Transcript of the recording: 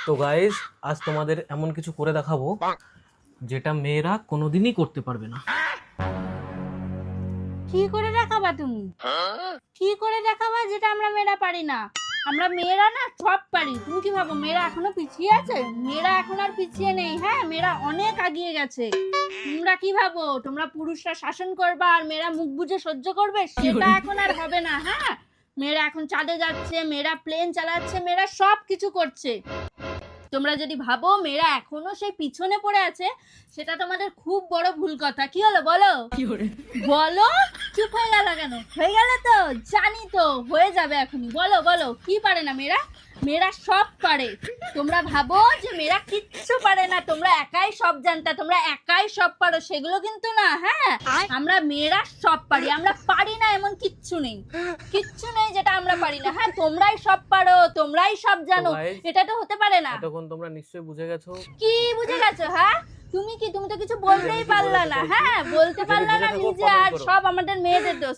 তো গাইস, আজ তোমাদের এমন কিছু করে দেখাবো যেটা মেয়েরা কোনোদিনই করতে পারবে না। কি করে দেখাবা তুমি? কি করে দেখাবা যেটা আমরা মেয়েরা পারি না? আমরা মেয়েরা না সব পারি। তুমি কি ভাবো মেয়েরা এখনো পিছিয়ে আছে? মেয়েরা এখন আর পিছিয়ে নেই। হ্যাঁ, মেয়েরা অনেক এগিয়ে গেছে। তোমরা কি ভাবো তোমরা পুরুষরা শাসন করবা আর মেয়েরা মুখ বুজে সহ্য করবে? সেটা এখন আর হবে না। হ্যাঁ, মেয়েরা এখন চাঁদে যাচ্ছে, মেয়েরা প্লেন চালাচ্ছে, মেয়েরা সব কিছু করছে। তোমরা যদি ভাবো মেয়েরা এখনো সেই পিছনে পড়ে আছে, সেটা তোমাদের খুব বড় ভুল কথা। কি হলো বলো? বলো, চুপ হয়ে গেল কেন? হয়ে গেল তো? জানি তো হয়ে যাবে এখনই। বলো বলো, কি পারে না মেয়েরা? মেয়েরা সব পারে। তোমরা ভাবো যে মেয়েরা কিচ্ছু পারে না, তোমরা একাই সব জানতা, তোমরা একাই সব পারো, সেগুলো কিন্তু না। হ্যাঁ, আমরা মেয়েরা সব পারি। আমরা পারি না এমন কিচ্ছু নেই, কিচ্ছু নেই যেটা আমরা পারি না। হ্যাঁ, তোমরাই সব পারো, তোমরাই সব জানো, guys, এটা তো হতে পারে না। এতক্ষণ তোমরা নিশ্চয়ই বুঝে গেছো। কি বুঝে গেছো? হ্যাঁ, তুমি তো কিছু বলতেই পারলা না। হ্যাঁ, বলতে পারলা না নিজে, আর সব আমাদের মেয়েদের দোষ।